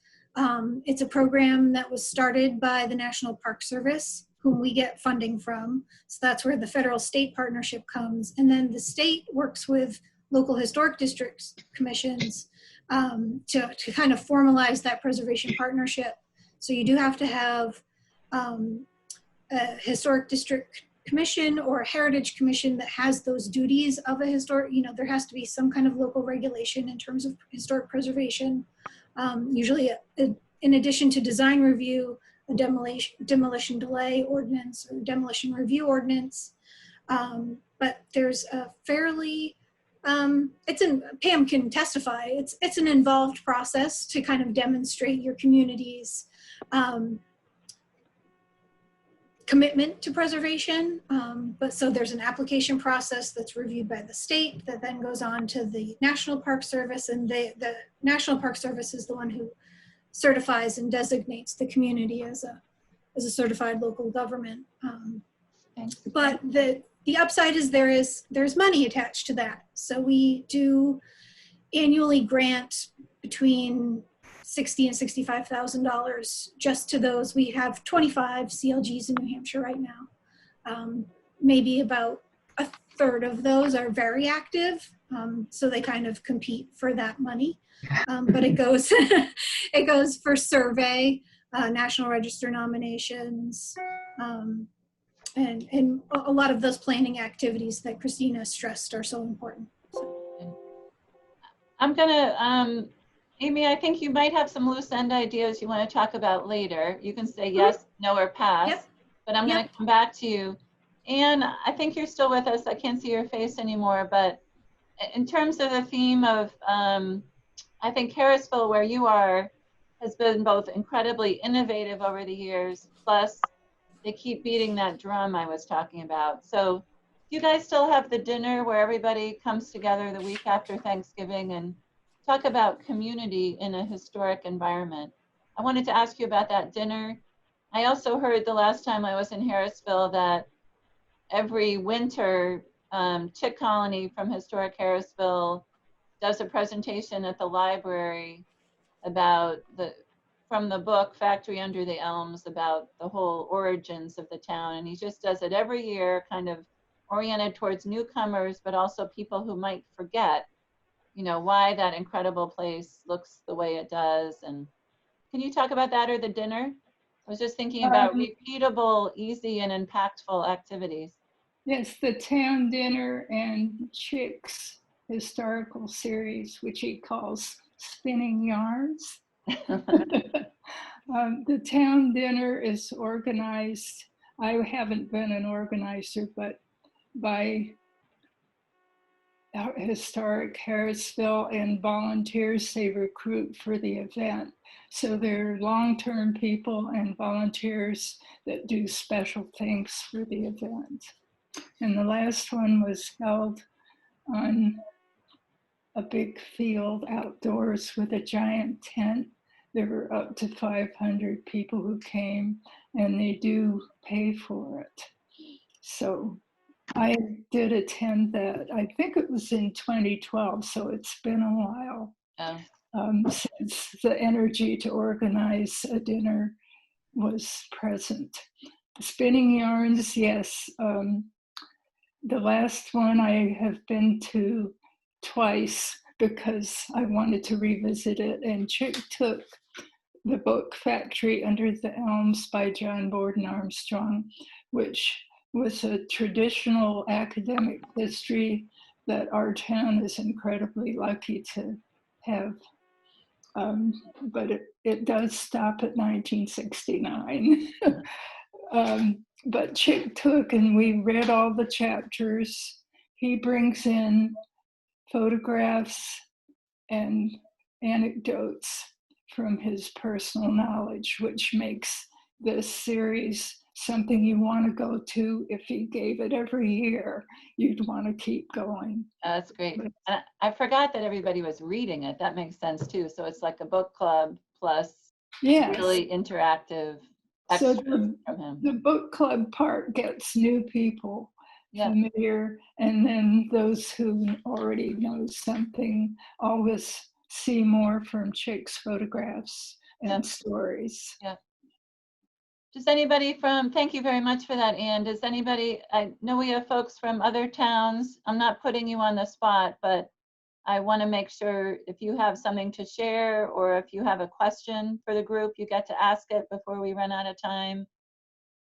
It's a program that was started by the National Park Service, whom we get funding from. So that's where the federal state partnership comes. And then the state works with local historic districts commissions to kind of formalize that preservation partnership. So you do have to have a historic district commission or a heritage commission that has those duties of a historic, you know, there has to be some kind of local regulation in terms of historic preservation. Usually in addition to design review, a demolition delay ordinance or demolition review ordinance. But there's a fairly, Pam can testify, it's an involved process to kind of demonstrate your community's commitment to preservation. But so there's an application process that's reviewed by the state that then goes on to the National Park Service, and the National Park Service is the one who certifies and designates the community as a certified local government. But the upside is there's money attached to that. So we do annually grant between $60,000 and $65,000 just to those. We have 25 CLGs in New Hampshire right now. Maybe about a third of those are very active. So they kind of compete for that money. But it goes, it goes for survey, National Register nominations, and a lot of those planning activities that Christina stressed are so important. So. I'm gonna, Amy, I think you might have some loose end ideas you want to talk about later. You can say yes, no, or pass, but I'm going to come back to you. Anne, I think you're still with us. I can't see your face anymore, but in terms of the theme of, I think Harrisville, where you are, has been both incredibly innovative over the years, plus they keep beating that drum I was talking about. So you guys still have the dinner where everybody comes together the week after Thanksgiving and talk about community in a historic environment. I wanted to ask you about that dinner. I also heard the last time I was in Harrisville that every winter, Chick Colony from Historic Harrisville does a presentation at the library about the from the book Factory Under the Elms about the whole origins of the town, and he just does it every year, kind of oriented towards newcomers, but also people who might forget, you know, why that incredible place looks the way it does. And can you talk about that, or the dinner? I was just thinking about repeatable, easy, and impactful activities. Yes, the town dinner and Chick's historical series, which he calls Spinning Yarns. The town dinner is organized, I haven't been an organizer, but by Historic Harrisville, and volunteers they recruit for the event. So they're long-term people and volunteers that do special things for the event. And the last one was held on a big field outdoors with a giant tent. There were up to 500 people who came, and they do pay for it. So I did attend that. I think it was in 2012, so it's been a while since the energy to organize a dinner was present. Spinning Yarns, yes. The last one I have been to twice because I wanted to revisit it, and Chick took the book Factory Under the Elms by John Borden Armstrong, which was a traditional academic history that our town is incredibly lucky to have. But it does stop at 1969. But Chick took, and we read all the chapters. He brings in photographs and anecdotes from his personal knowledge, which makes this series something you want to go to. If he gave it every year, you'd want to keep going. That's great. And I forgot that everybody was reading it. That makes sense too. So it's like a book club plus really interactive So extras from him. The book club part gets new people familiar, and then those who already know something always see more from Chick's photographs and stories. Yeah. Does anybody thank you very much for that, Anne. Does anybody, I know we have folks from other towns. I'm not putting you on the spot, but I want to make sure if you have something to share, or if you have a question for the group, you get to ask it before we run out of time.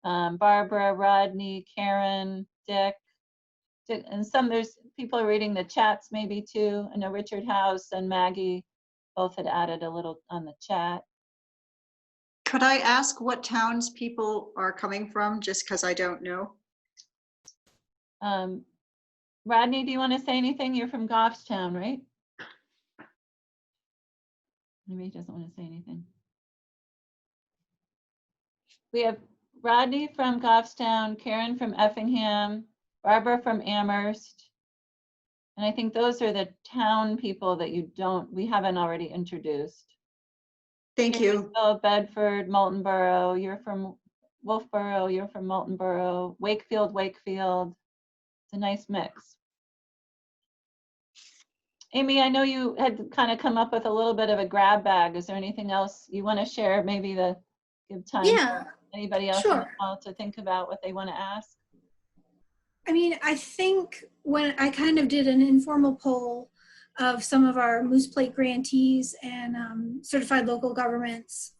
Barbara, Rodney, Karen, Dick, and there's people are reading the chats maybe too. I know Richard House and Maggie both had added a little on the chat. Could I ask what towns people are coming from, just because I don't know? Rodney, do you want to say anything? You're from Goffstown, right? Maybe he doesn't want to say anything. We have Rodney from Goffstown, Karen from Effingham, Barbara from Amherst. And I think those are the town people that we haven't already introduced. Thank you. Bedford, Moultonborough, you're from Wolfboro, you're from Moultonborough, Wakefield. It's a nice mix. Amy, I know you had kind of come up with a little bit of a grab bag. Is there anything else you want to share? Maybe to give time for anybody else to think about what they want to ask. I mean, I think when I kind of did an informal poll of some of our Moose Plate grantees and certified local governments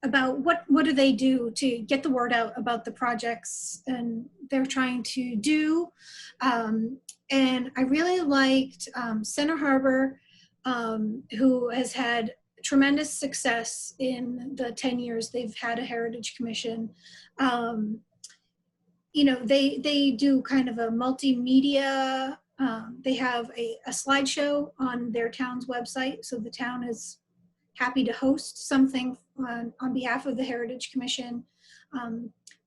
about what do they do to get the word out about the projects and they're trying to do. And I really liked Center Harbor, who has had tremendous success in the 10 years they've had a Heritage Commission. You know, they do kind of a multimedia, they have a slideshow on their town's website. So the town is happy to host something on behalf of the Heritage Commission.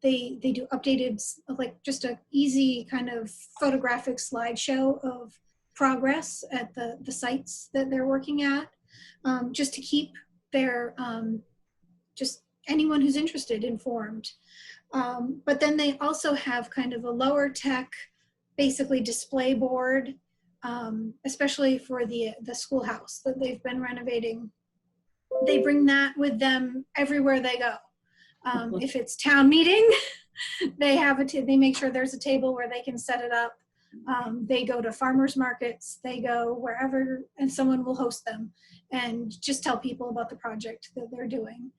They do updated, like just a easy kind of photographic slideshow of progress at the sites that they're working at, just to keep their, just anyone who's interested informed. But then they also have kind of a lower tech, basically display board, especially for the schoolhouse that they've been renovating they bring that with them everywhere they go. If it's town meeting, they make sure there's a table where they can set it up. They go to farmers markets, they go wherever, and someone will host them and just tell people about the project that they're doing.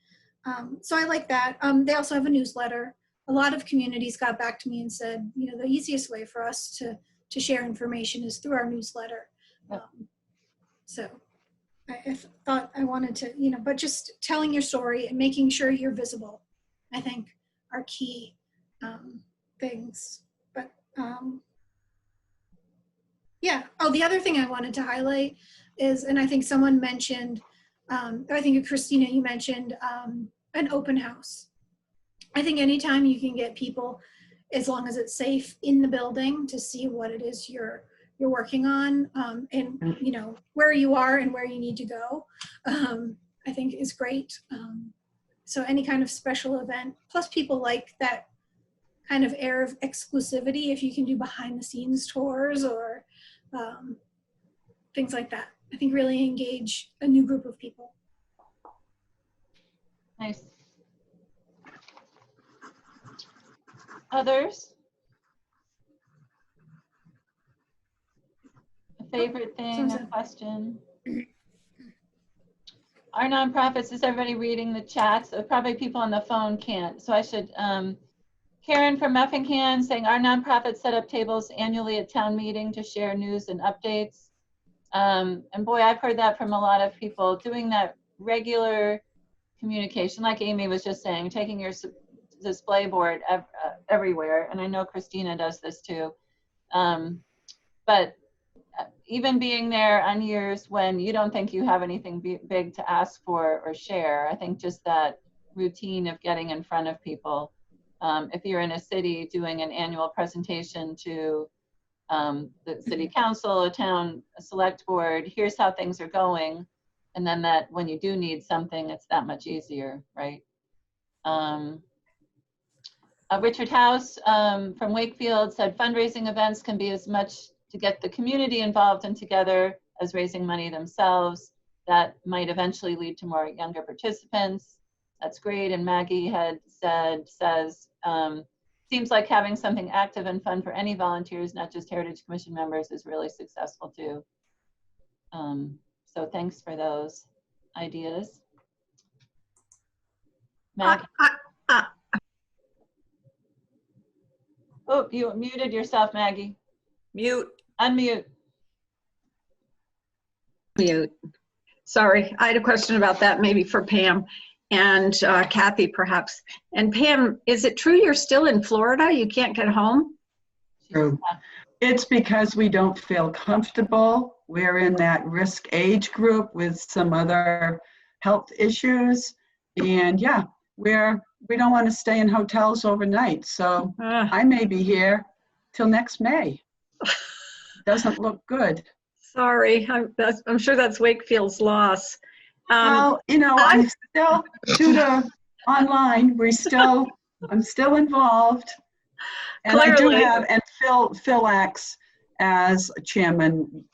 So I like that. They also have a newsletter. A lot of communities got back to me and said, you know, the easiest way for us to share information is through our newsletter. So I thought I wanted to, you know, but just telling your story and making sure you're visible, I think, are key things. But yeah. Oh, the other thing I wanted to highlight is, and I think someone mentioned, I think Christina, you mentioned an open house. I think anytime you can get people, as long as it's safe, in the building to see what it is you're working on, and you know where you are and where you need to go, I think is great. So any kind of special event, plus people like that kind of air of exclusivity, if you can do behind the scenes tours or things like that, I think really engage a new group of people. Nice. Others? A favorite thing, a question? Our nonprofits, is everybody reading the chats? So probably people on the phone can't. So I should, Karen from Muffin Can saying our nonprofits set up tables annually at town meeting to share news and updates. And boy, I've heard that from a lot of people, doing that regular communication, like Amy was just saying, taking your display board everywhere. And I know Christina does this too. But even being there on years when you don't think you have anything big to ask for or share, I think just that routine of getting in front of people. If you're in a city doing an annual presentation to the city council, a town, a select board, here's how things are going. And then that when you do need something, it's that much easier, right? Richard House from Wakefield said fundraising events can be as much to get the community involved and together as raising money themselves. That might eventually lead to more younger participants. That's great. And Maggie had says, seems like having something active and fun for any volunteers, not just Heritage Commission members, is really successful too. So thanks for those ideas. Maggie. Oh, you muted yourself, Maggie. Mute. Unmute. Mute. Sorry, I had a question about that, maybe for Pam and Kathy perhaps. And Pam, is it true you're still in Florida? You can't get home? True. It's because we don't feel comfortable. We're in that risk age group with some other health issues. And yeah, we don't want to stay in hotels overnight. So I may be here till next May. Doesn't look good. Sorry, I'm sure that's Wakefield's loss. Well, you know, I'm still due to online. I'm still involved, and Clearly. I do have, and Phil acts as chairman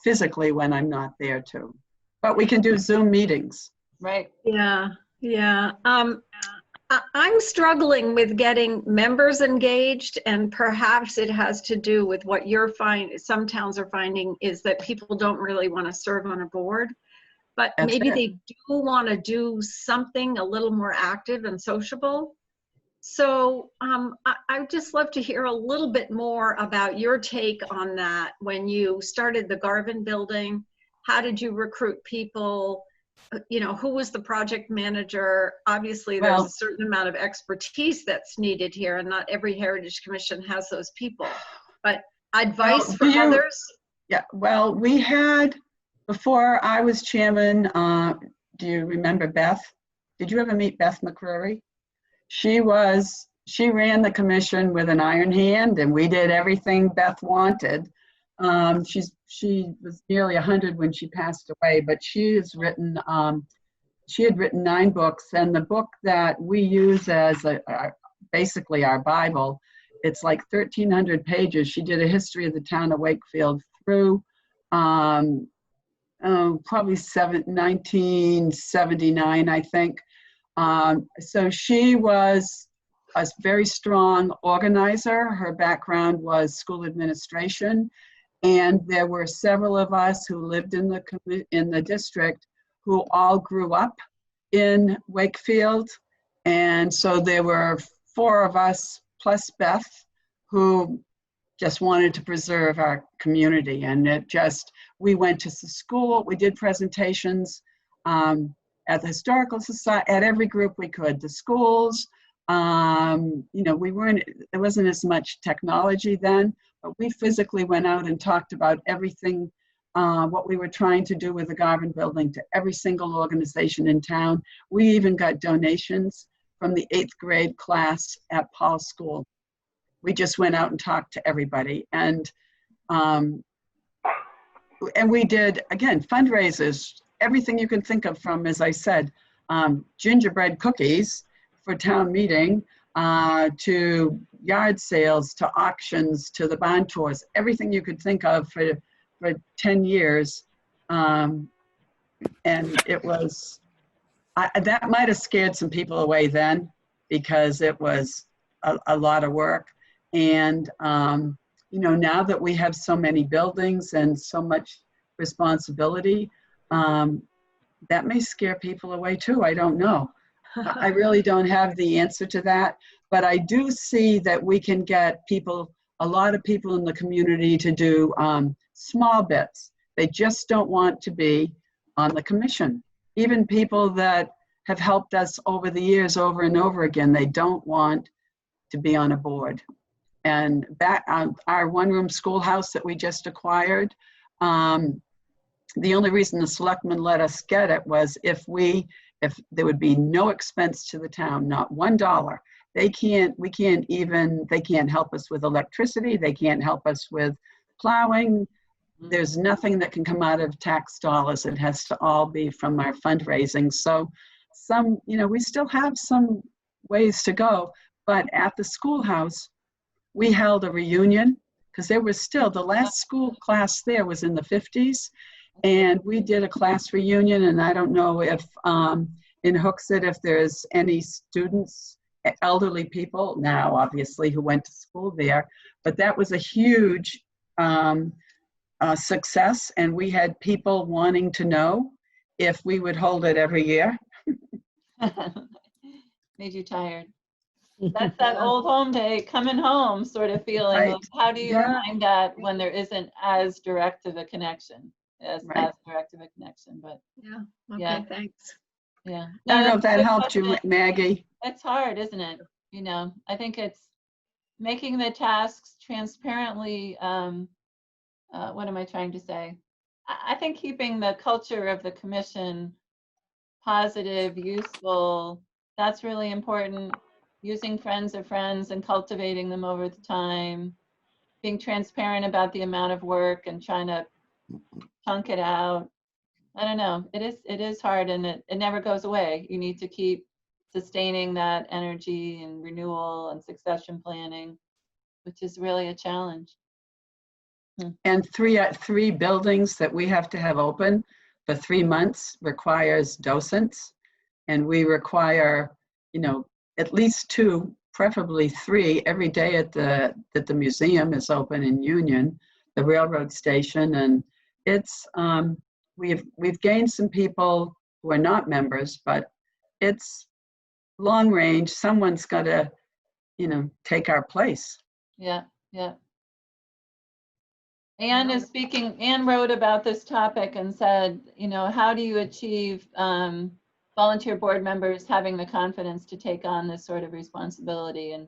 physically when I'm not there too. But we can do Zoom meetings. Right. Yeah. I'm struggling with getting members engaged, and perhaps it has to do with what some towns are finding is that people don't really want to serve on a board, but That's maybe it. they do want to do something a little more active and sociable. So I'd just love to hear a little bit more about your take on that. When you started the Garvin building, how did you recruit people? You know, who was the project manager? Obviously, there's a certain amount of expertise that's needed here, and not every Heritage Commission has those people. But advice for others? Yeah, well, we had, before I was chairman, do you remember Beth? Did you ever meet Beth McCrory? She ran the commission with an iron hand, and we did everything Beth wanted. She was nearly 100 when she passed away, but she had written 9 books, and the book that we use as basically our Bible, it's like 1,300 pages. She did a history of the town of Wakefield through probably 1979, I think. So she was a very strong organizer. Her background was school administration, and there were several of us who lived in the district who all grew up in Wakefield. And so there were 4 of us plus Beth who just wanted to preserve our community. And we went to school, we did presentations at the Historical Society, at every group we could, the schools. There wasn't as much technology then, but we physically went out and talked about everything, what we were trying to do with the Garvin building to every single organization in town. We even got donations from the 8th grade class at Paul's school. We just went out and talked to everybody. And we did, again, fundraisers, everything you can think of, from, as I said, gingerbread cookies for town meeting, to yard sales, to auctions, to the bond tours, everything you could think of for 10 years. And it was, that might have scared some people away then, because it was a lot of work. And, now that we have so many buildings and so much responsibility, that may scare people away too. I don't know. I really don't have the answer to that, but I do see that we can get a lot of people in the community to do small bits. They just don't want to be on the commission. Even people that have helped us over the years, over and over again, they don't want to be on a board. And that our one-room schoolhouse that we just acquired, the only reason the selectmen let us get it was if there would be no expense to the town, not $1. They can't help us with electricity. They can't help us with plowing. There's nothing that can come out of tax dollars. It has to all be from our fundraising. So we still have some ways to go, but at the schoolhouse, we held a reunion, because there was still, the last school class there was in the 50s. And we did a class reunion, and I don't know if in Hooksett, if there's any students, elderly people now, obviously, who went to school there, but that was a huge success. And we had people wanting to know if we would hold it every year. Made you tired. That's that old home day, coming home sort of feeling. Right. Of how do you Yeah. remind that when there isn't as direct of a connection, as direct of a connection? But Yeah. Okay. Yeah. Thanks. yeah, I don't know that's if that a good helped you, question. Maggie. It's hard, isn't it? I think it's making the tasks transparently. What am I trying to say? I think keeping the culture of the commission positive, useful, that's really important. Using friends of friends and cultivating them over the time. Being transparent about the amount of work and trying to chunk it out. I don't know. It is hard, and it never goes away. You need to keep sustaining that energy and renewal and succession planning, which is really a challenge. And three buildings that we have to have open for 3 months requires docents, and we require, at least 2, preferably 3 every day that the museum is open in Union, the railroad station, and it's we've gained some people who are not members, but it's long range. Someone's got to, take our place. Yeah. Anne wrote about this topic and said, how do you achieve volunteer board members having the confidence to take on this sort of responsibility? And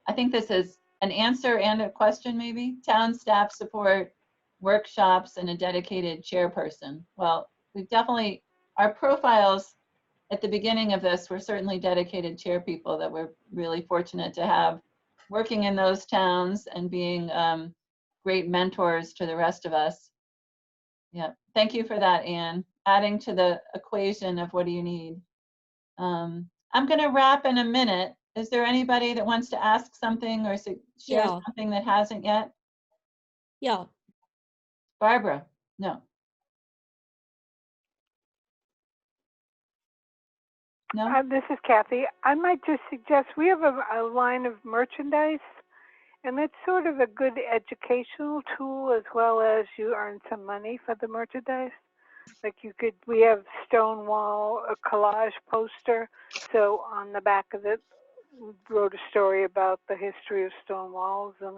I think this is an answer and a question, maybe. Town staff support, workshops, and a dedicated chairperson. Well, we've definitely, our profiles at the beginning of this were certainly dedicated chair people that we're really fortunate to have working in those towns and being great mentors to the rest of us. Yeah, thank you for that, Anne. Adding to the equation of what do you need. I'm going to wrap in a minute. Is there anybody that wants to ask something or share something that hasn't yet? Yeah. Barbara, no. No? This is Kathy. I might just suggest we have a line of merchandise, and it's sort of a good educational tool as well as you earn some money for the merchandise. Like we have Stonewall, a collage poster. So on the back of it, we wrote a story about the history of stone walls. And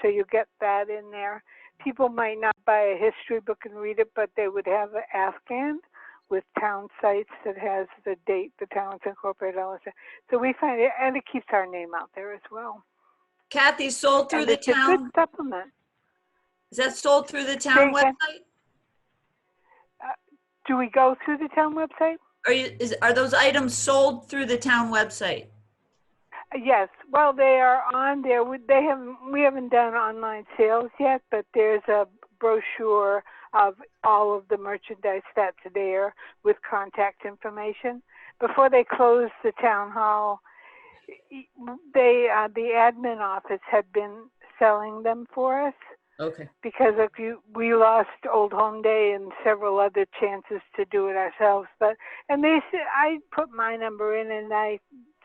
so you get that in there. People might not buy a history book and read it, but they would have an Afghan with town sites that has the date, the towns incorporated, all that. So we find it, and it keeps our name out there as well. Kathy, sold through And the it's a good town. supplement. Is that sold through the town Say again? website? Do we go through the town website? Are those items sold through the town website? Yes. Well, they are on there. We haven't done online sales yet, but there's a brochure of all of the merchandise that's there with contact information. Before they closed the town hall, the admin office had been selling them for us. Okay. Because we lost Old Home Day and several other chances to do it ourselves. And they said I put my number in and I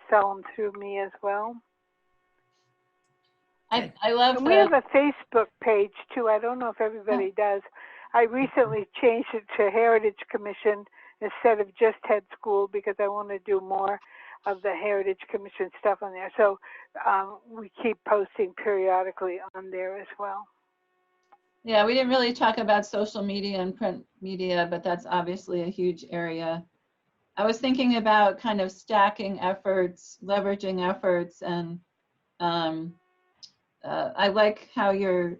sell them through me as well. I love And we have a Facebook page too. I don't know if everybody does. I recently changed it to Heritage Commission instead of just Head School because I want to do more of the Heritage Commission stuff on there. So we keep posting periodically on there as well. Yeah, we didn't really talk about social media and print media, but that's obviously a huge area. I was thinking about kind of stacking efforts, leveraging efforts, and I like how your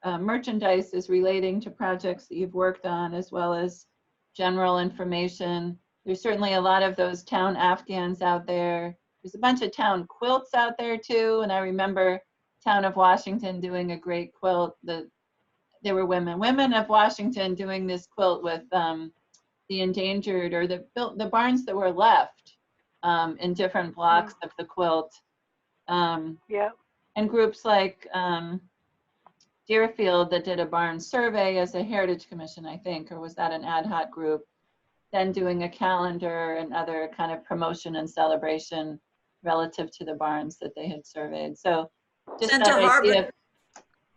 merchandise is relating to projects that you've worked on, as well as general information. There's certainly a lot of those town Afghans out there. There's a bunch of town quilts out there too, and I remember Town of Washington doing a great quilt. There were women of Washington doing this quilt with the endangered, or the barns that were left in different blocks of the quilt. Yeah. And groups like Deerfield that did a barn survey as a Heritage Commission, I think, or was that an ad hoc group? Then doing a calendar and other kind of promotion and celebration relative to the barns that they had surveyed. So just Center that Harbor. idea.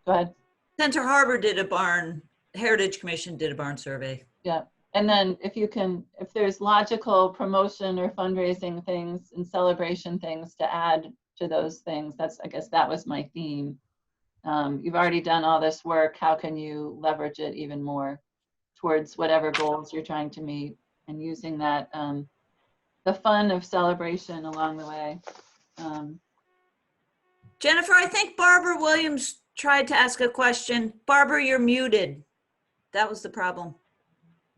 Go ahead. Center Harbor did a barn, Heritage Commission did a barn survey. Yeah. And then if there's logical promotion or fundraising things and celebration things to add to those things, I guess that was my theme. You've already done all this work. How can you leverage it even more towards whatever goals you're trying to meet, and using that, the fun of celebration along the way. Jennifer, I think Barbara Williams tried to ask a question. Barbara, you're muted. That was the problem.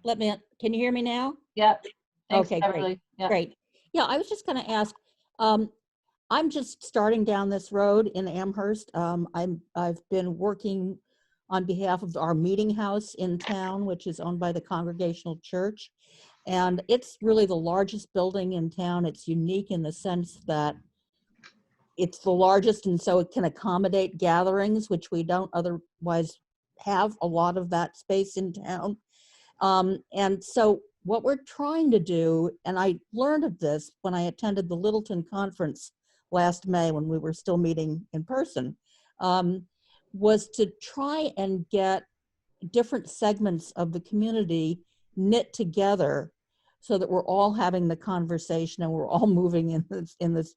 Can you hear me now? Yep. Thanks, Okay, Beverly. great. Yep. Great. Yeah, I was just going to ask, I'm just starting down this road in Amherst. I've been working on behalf of our meeting house in town, which is owned by the Congregational Church. And it's really the largest building in town. It's unique in the sense that it's the largest, and so it can accommodate gatherings, which we don't otherwise have a lot of that space in town. And so what we're trying to do, and I learned of this when I attended the Littleton conference last May when we were still meeting in person, was to try and get different segments of the community knit together so that we're all having the conversation and we're all moving in this,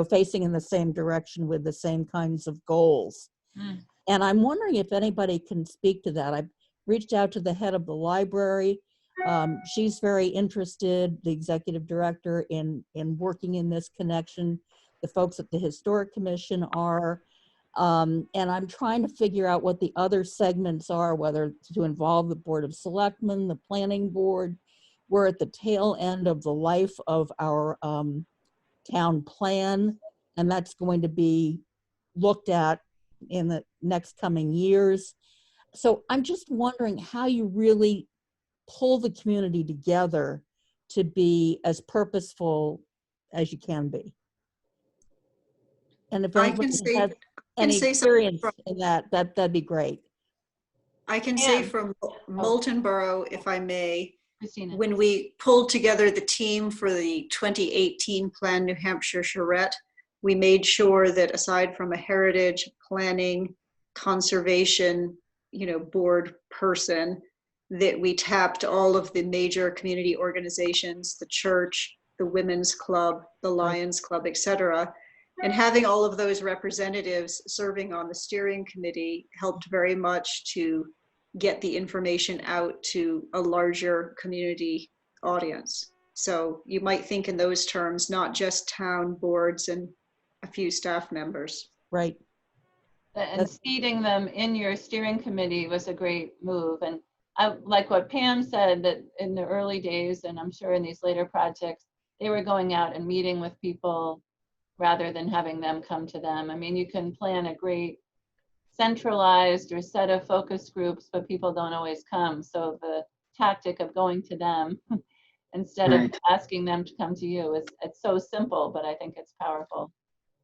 facing in the same direction with the same kinds of goals. And I'm wondering if anybody can speak to that. I've reached out to the head of the library. She's very interested, the executive director, in working in this connection. The folks at the Historic Commission are. And I'm trying to figure out what the other segments are, whether to involve the Board of Selectmen, the Planning Board. We're at the tail end of the life of our town plan, and that's going to be looked at in the next coming years. So I'm just wondering how you really pull the community together to be as purposeful as you can be. And if anybody has any experience in that'd be great. I can say from Moulton Borough, if I may, Christina. when we pulled together the team for the 2018 Plan New Hampshire charrette, we made sure that aside from a heritage, planning, conservation, board person, that we tapped all of the major community organizations, the church, the women's club, the Lions Club, etc. And having all of those representatives serving on the steering committee helped very much to get the information out to a larger community audience. So you might think in those terms, not just town boards and a few staff members. Right. And seating them in your steering committee was a great move. And I like what Pam said, that in the early days, and I'm sure in these later projects, they were going out and meeting with people rather than having them come to them. I mean, you can plan a great centralized or set of focus groups, but people don't always come. So the tactic of going to them instead of asking them to come to you it's so simple, but I think it's powerful.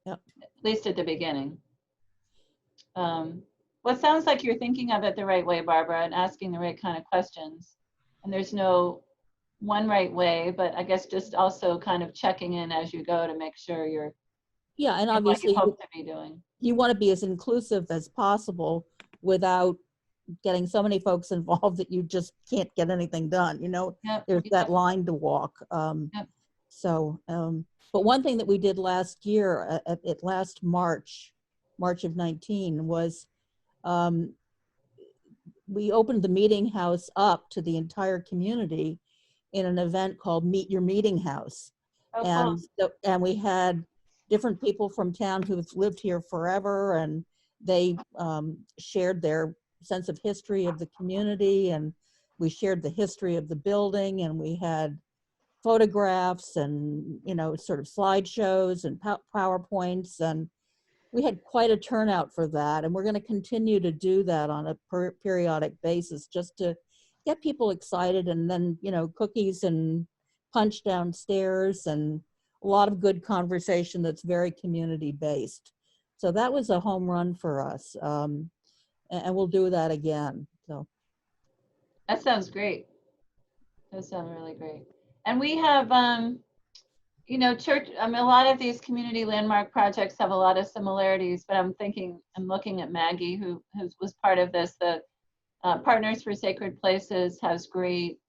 Yep. At least at the beginning. Well, it sounds like you're thinking of it the right way, Barbara, and asking the right kind of questions. And there's no one right way, but I guess just also kind of checking in as you go to make sure you're and obviously what you hope to be doing. You want to be as inclusive as possible without getting so many folks involved that you just can't get anything done. There's that line to walk. So, but one thing that we did last year, at last March of 19, was we opened the meeting house up to the entire community in an event called Meet Your Meeting House. Oh, cool. And we had different people from town who've lived here forever, and they shared their sense of history of the community, and we shared the history of the building, and we had photographs and sort of slideshows and PowerPoints, and we had quite a turnout for that. And we're going to continue to do that on a periodic basis just to get people excited, and then cookies and punch downstairs and a lot of good conversation that's very community based. So that was a home run for us. And we'll do that again. So that sounds great. That sounds really great. And we have, church, a lot of these community landmark projects have a lot of similarities, but I'm looking at Maggie, who was part of this. The Partners for Sacred Places has great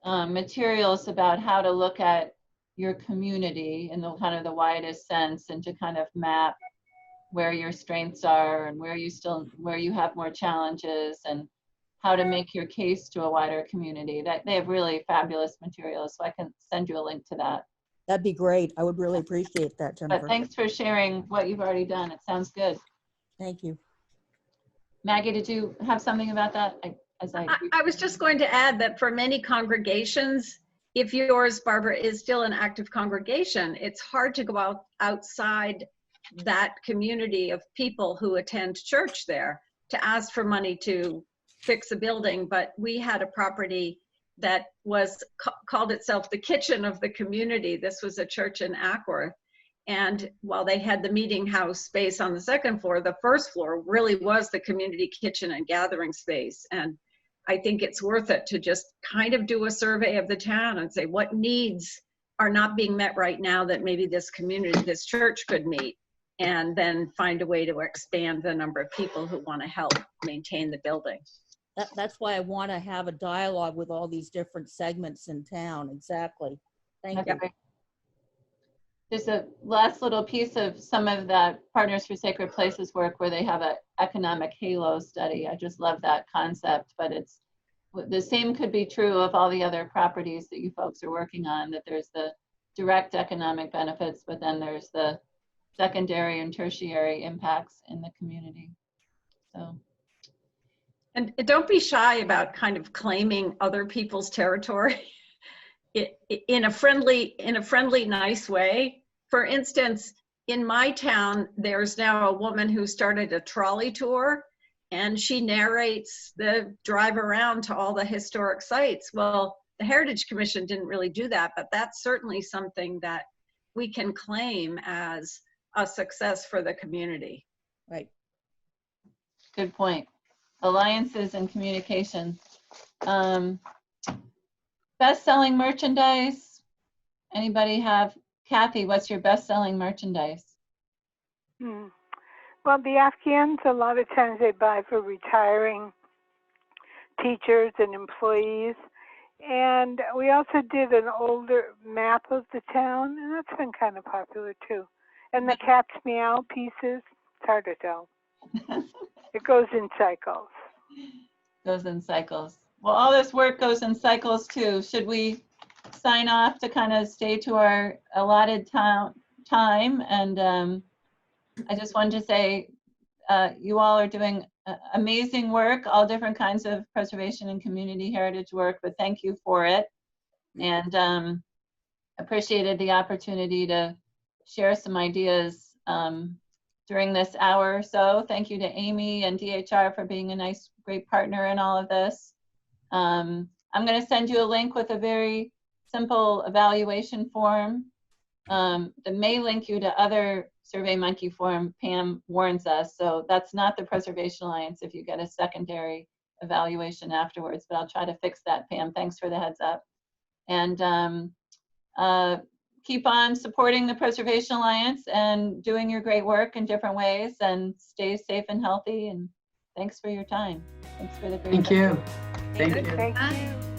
materials about how to look at your community in the kind of the widest sense, and to kind of map where your strengths are and where you have more challenges, and how to make your case to a wider community. That they have really fabulous materials, so I can send you a link to that. That'd be great. I would really appreciate that, Jennifer. But thanks for sharing what you've already done. It sounds good. Thank you. Maggie, did you have something about that? I was just going to add that for many congregations, if yours, Barbara, is still an active congregation, it's hard to go outside that community of people who attend church there to ask for money to fix a building. But we had a property that was called itself the kitchen of the community. This was a church in Ackworth. And while they had the meeting house space on the second floor, the first floor really was the community kitchen and gathering space. And I think it's worth it to just kind of do a survey of the town and say what needs are not being met right now that maybe this community, this church could meet, and then find a way to expand the number of people who want to help maintain the building. That's why I want to have a dialogue with all these different segments in town. Exactly. Thank you. There's a last little piece of some of that Partners for Sacred Places work where they have an economic halo study. I just love that concept, but it's the same could be true of all the other properties that you folks are working on, that there's the direct economic benefits, but then there's the secondary and tertiary impacts in the community. So. And don't be shy about kind of claiming other people's territory in a friendly, nice way. For instance, in my town, there's now a woman who started a trolley tour, and she narrates the drive around to all the historic sites. Well, the Heritage Commission didn't really do that, but that's certainly something that we can claim as a success for the community. Right. Good point. Alliances and communication. But Best-selling merchandise? Anybody have? Kathy, what's your best-selling merchandise? Well, the Afghans, a lot of times they buy for retiring teachers and employees. And we also did an older map of the town, and that's been kind of popular too. And the cat's meow pieces, it's hard to tell. It goes in cycles. Goes in cycles. Well, all this work goes in cycles too. Should we sign off to kind of stay to our allotted time? And I just wanted to say you all are doing amazing work, all different kinds of preservation and community heritage work, but thank you for it. And appreciated the opportunity to share some ideas during this hour or so. Thank you to Amy and DHR for being a nice, great partner in all of this. I'm going to send you a link with a very simple evaluation form that may link you to other SurveyMonkey form Pam warns us. So that's not the Preservation Alliance if you get a secondary evaluation afterwards, but I'll try to fix that, Pam. Thanks for the heads up. And keep on supporting the Preservation Alliance and doing your great work in different ways, and stay safe and healthy. And thanks for your time. Thanks for the great Thank you. Thank you.